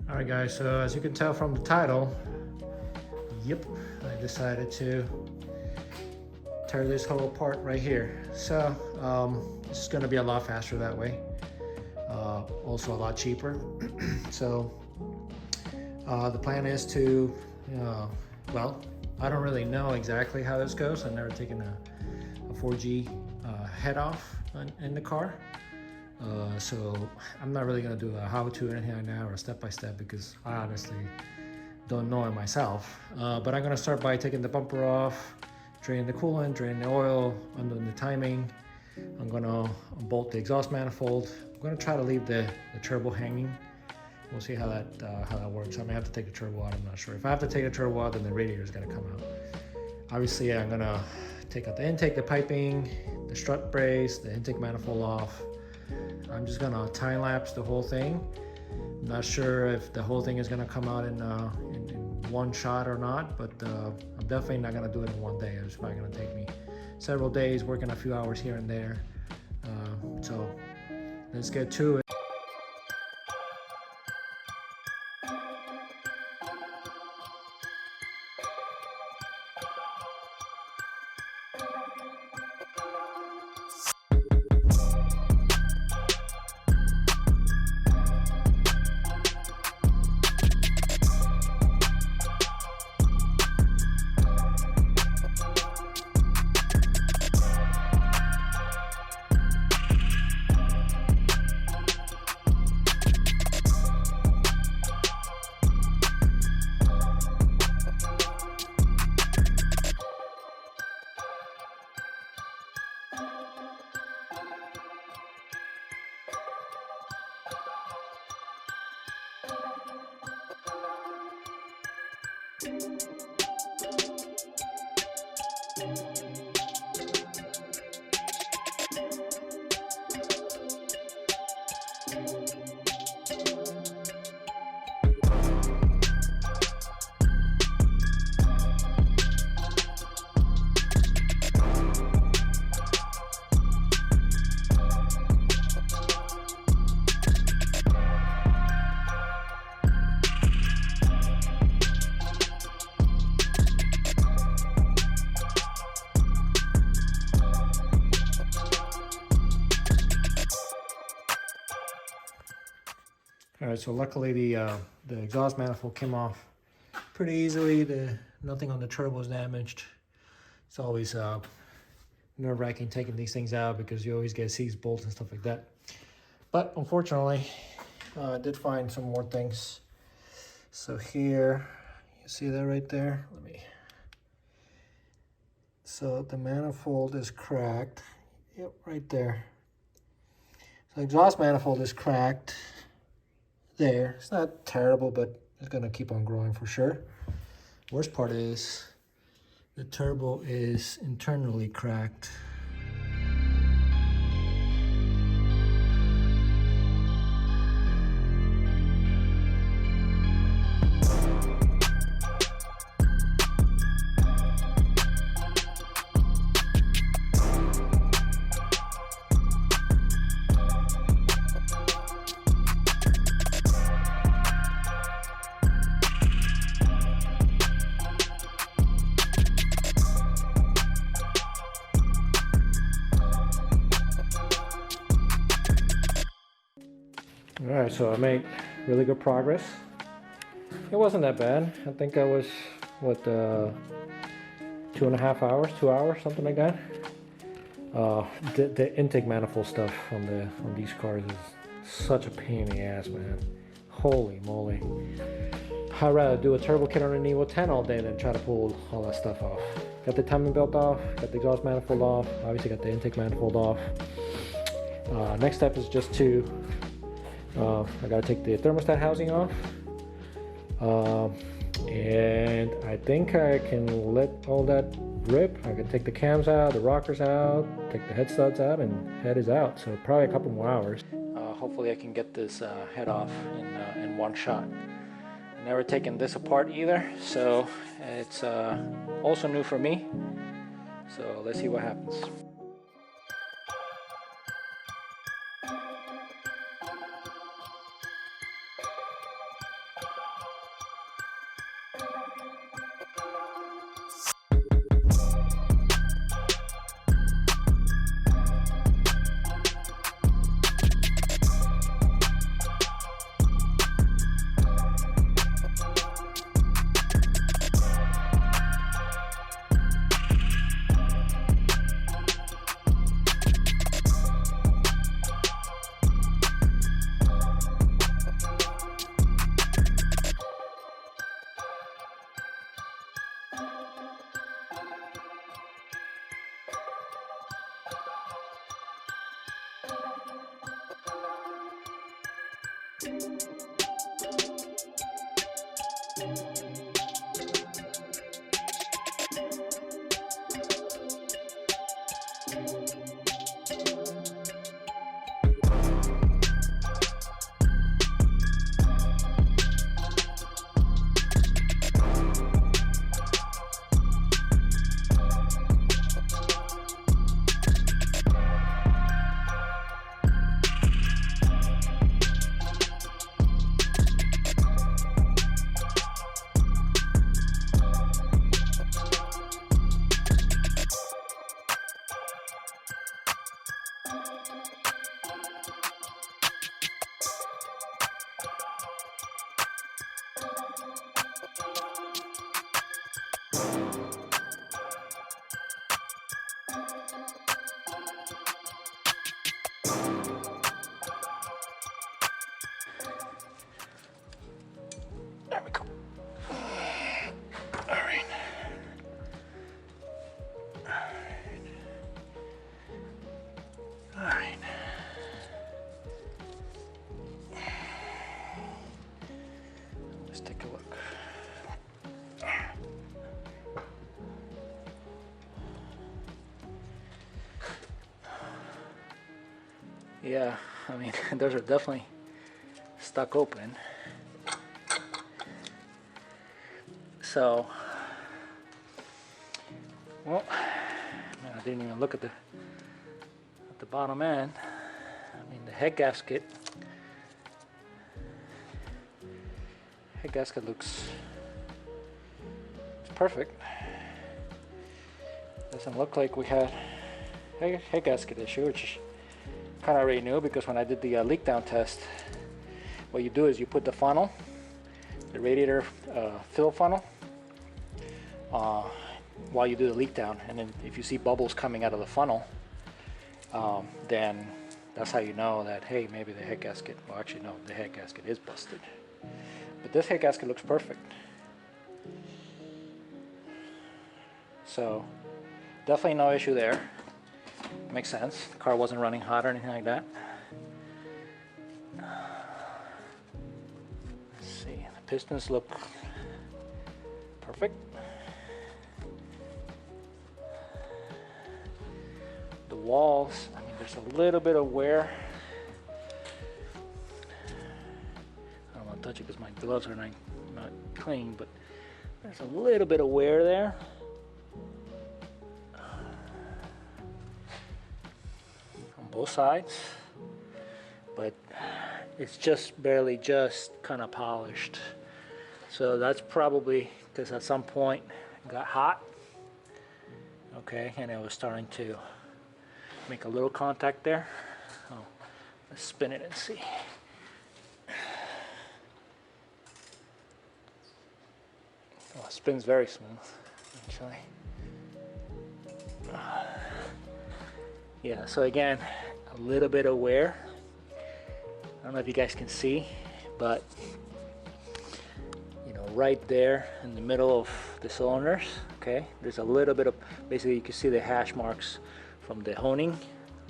Alright guys, so as you can tell from the title, yep, I decided to tear this hole apart right here. So it's going to be a lot faster that way, also a lot cheaper. So the plan is to, well, I don't really know exactly how this goes. I've never taken a 4G head off in the car. So I'm not really gonna do a how-to or anything like that, or a step-by-step, because I honestly don't know it myself. But I'm gonna start by taking the bumper off, draining the coolant, draining the oil, undoing the timing. I'm gonna bolt the exhaust manifold. I'm gonna try to leave the turbo hanging. We'll see how that works. I may have to take the turbo out, I'm not sure. If I have to take the turbo out, then the radiator is gonna come out. Obviously, I'm gonna take out the intake, the piping, the strut brace, the intake manifold off. I'm just gonna time lapse the whole thing. I'm not sure if the whole thing is gonna come out in one shot or not, but I'm definitely not gonna do it in one day. It's probably gonna take me several days, working a few hours here and there. So let's get to it. All right, so luckily the exhaust manifold came off pretty easily. Nothing on the turbo is damaged. It's always nerve-wracking taking these things out because you always get seized bolts and stuff like that. But unfortunately, I did find some more things. So here, you see that right there? So the manifold is cracked. Yep, right there. So the exhaust manifold is cracked. There, it's not terrible, but it's gonna keep on growing for sure. Worst part is the turbo is internally cracked. All right, so I made really good progress. It wasn't that bad. I think I was, what, 2.5 hours, 2 hours, something like that. The intake manifold stuff on these cars is such a pain in the ass, man. Holy moly. I'd rather do a turbo kit on an Evo 10 all day than try to pull all that stuff off. Got the timing belt off, got the exhaust manifold off, obviously got the intake manifold off. Next step is just to I gotta take the thermostat housing off, and I think I can let all that rip. I can take the cams out, the rockers out, take the head studs out, and head is out. So probably a couple more hours. Hopefully I can get this head off in one shot. Never taken this apart either, so it's also new for me. So let's see what happens. There we go. All right. All right. Let's take a look. Yeah, I mean, those are definitely stuck open. So, well, man, I didn't even look at the bottom end. I mean, the head gasket looks perfect. Doesn't look like we had head gasket issue, which kind of already knew, because when I did the leak down test, what you do is you put the funnel, the radiator fill funnel, while you do the leak down, and then if you see bubbles coming out of the funnel, then that's how you know that, hey, maybe the head gasket, well, actually no, the head gasket is busted. But this head gasket looks perfect. So definitely no issue there. Makes sense. The car wasn't running hot or anything like that. Let's see, the pistons look perfect. The walls, I mean, there's a little bit of wear. I don't want to touch it because my gloves are not clean, but there's a little bit of wear there. On both sides, but it's just barely just kind of polished. So that's probably because at some point it got hot, okay, and it was starting to make a little contact there. Oh, let's spin it and see. Oh, it spins very smooth, actually. Yeah, so again, a little bit of wear. I don't know if you guys can see, but you know, right there in the middle of the cylinders, okay, there's a little bit of, basically you can see the hash marks from the honing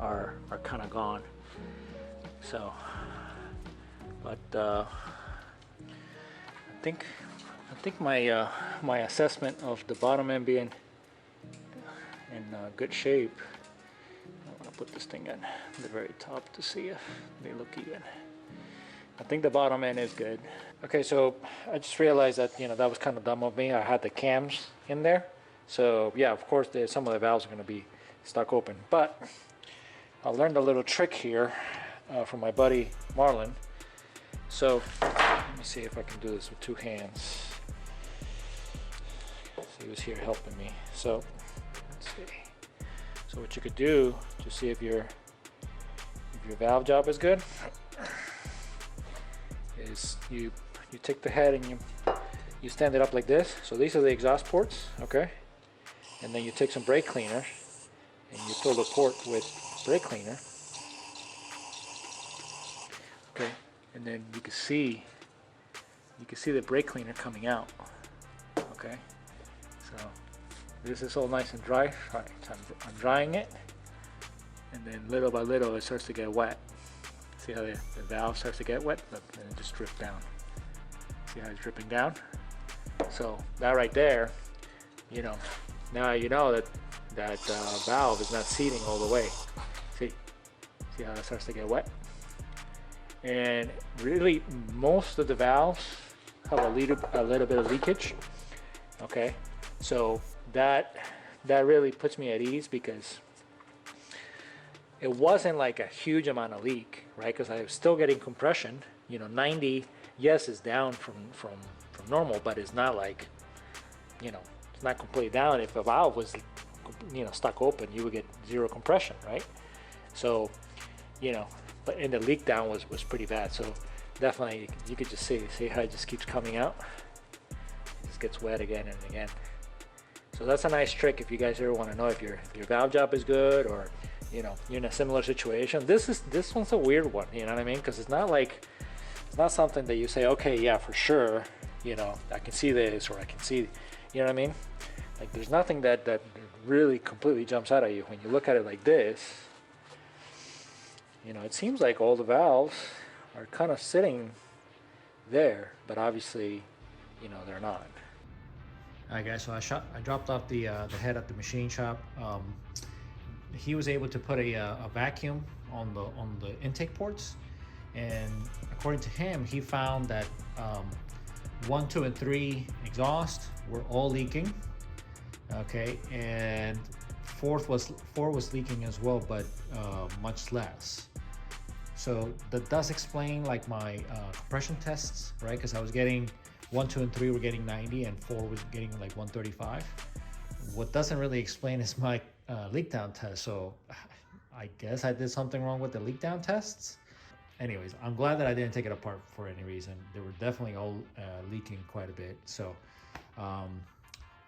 are kind of gone. So, but I think my my assessment of the bottom end being in good shape. I'm gonna put this thing at the very top to see if they look even. I think the bottom end is good. Okay, so I just realized that, you know, that was kind of dumb of me. I had the cams in there, so yeah, of course some of the valves are going to be stuck open, but I learned a little trick here from my buddy Marlon. So let me see if I can do this with two hands. So he was here helping me. So let's see. So what you could do to see if your valve job is good is you take the head and you stand it up like this. So these are the exhaust ports, okay? And then you take some brake cleaner and you fill the port with brake cleaner, okay? And then you can see the brake cleaner coming out, okay? So this is all nice and dry. All right, so I'm drying it, and then little by little it starts to get wet. See how the valve starts to get wet? Look, and it just drips down. See how it's dripping down? So that right there, you know, now you know that that valve is not seating all the way. See how it starts to get wet? And really, most of the valves have a little bit of leakage. Okay, so that really puts me at ease, because it wasn't like a huge amount of leak, right? Because I was still getting compression. 90, yes, is down from normal, but it's not like, it's not completely down. If a valve was, stuck open, you would get zero compression, right? So, but and the leak down was pretty bad. So definitely, you could just see how it just keeps coming out. It just gets wet again and again. So that's a nice trick if you guys ever want to know if your valve job is good, or you're in a similar situation. This one's a weird one, you know what I mean? Because it's not something that you say, okay, yeah, for sure, I can see this, or I can see, you know what I mean? Like, there's nothing that really completely jumps out at you when you look at it like this. It seems like all the valves are kind of sitting there, but obviously, they're not. Alright guys, so I dropped off the head at the machine shop. He was able to put a vacuum on the intake ports, and according to him, he found that 1, 2, and 3 exhaust were all leaking. Okay, and 4 was leaking as well, but much less. So that does explain like my compression tests, right? Because I was getting 1, 2, and 3 were getting 90, and 4 was getting like 135. What doesn't really explain is my leak down test. So I guess I did something wrong with the leak down tests. Anyways, I'm glad that I didn't take it apart for any reason. They were definitely all leaking quite a bit. So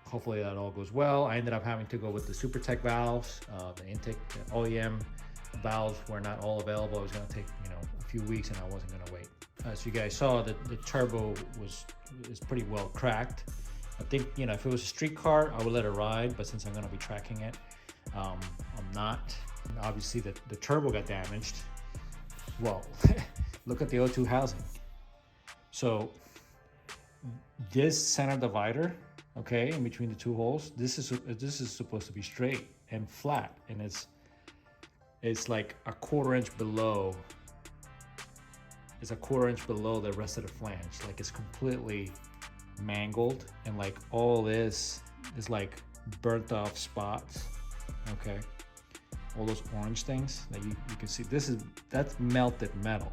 hopefully that all goes well. I ended up having to go with the SuperTech valves. The intake OEM valves were not all available. It was going to take a few weeks, and I wasn't going to wait. As you guys saw, the turbo is pretty well cracked. I think if it was a street car, I would let it ride, but since I'm going to be tracking it, I'm not. And obviously the turbo got damaged. Well, look at the O2 housing. So this center divider, okay, in between the two holes, this is supposed to be straight and flat, and it's like a 1/4 inch below. It's a 1/4 inch below the rest of the flange. Like, it's completely mangled, and like all this is like burnt off spots. Okay, all those orange things that you can see, that's melted metal.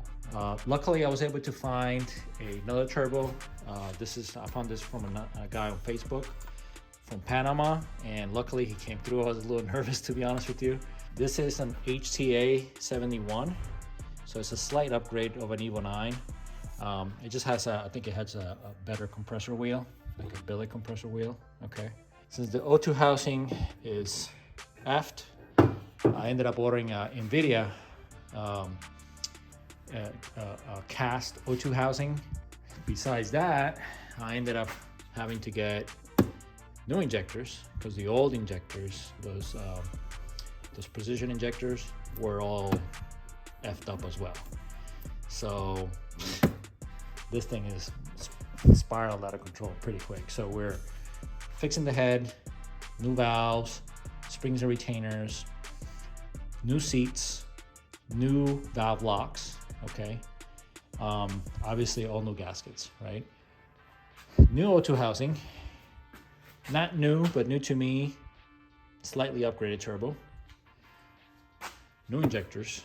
Luckily I was able to find another turbo. I found this from a guy on Facebook from Panama, and luckily he came through. I was a little nervous, to be honest with you. This is an HTA 71, so it's a slight upgrade of an Evo 9. It just has I think it has a better compressor wheel, like a billet compressor wheel. Okay, since the O2 housing is aft, I ended up ordering NVIDIA cast O2 housing. Besides that, I ended up having to get new injectors, because the old injectors, those precision injectors, were all effed up as well. So this thing is spiraled out of control pretty quick. So we're fixing the head, new valves, springs and retainers, new seats, new valve locks. Okay, obviously all new gaskets, right? New O2 housing, not new, but new to me, slightly upgraded turbo, new injectors,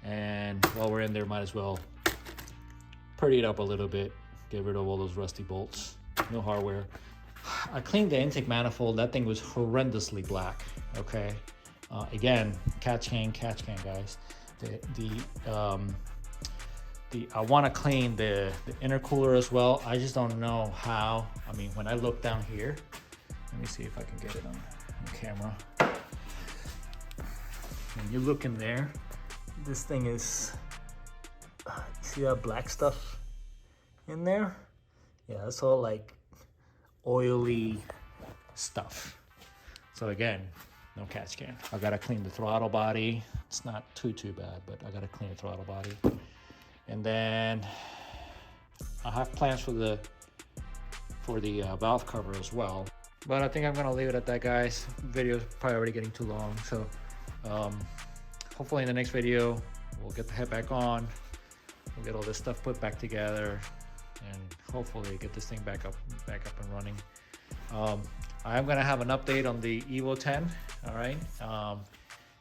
and while we're in there, might as well pretty it up a little bit, get rid of all those rusty bolts, no hardware. I cleaned the intake manifold. That thing was horrendously black. Okay, again, catch can guys. I want to clean the intercooler as well. I just don't know how. I mean, when I look down here, let me see if I can get it on camera. When you look in there, this thing is, see that black stuff in there? Yeah, it's all like oily stuff. So again, no catch can. I gotta clean the throttle body. It's not too bad, but I gotta clean the throttle body. And then I have plans for the for the valve cover as well. But I think I'm gonna leave it at that, guys. Video's probably already getting too long, so hopefully in the next video we'll get the head back on, we'll get all this stuff put back together, and hopefully get this thing back up and running. I am gonna have an update on the Evo 10, all right?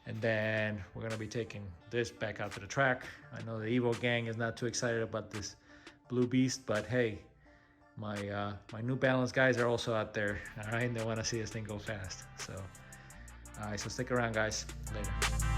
And then we're gonna be taking this back out to the track. I know the Evo gang is not too excited about this Blue Beast, but hey, my New Balance guys are also out there, all right? They wanna see this thing go fast. So, all right, so stick around, guys. Later.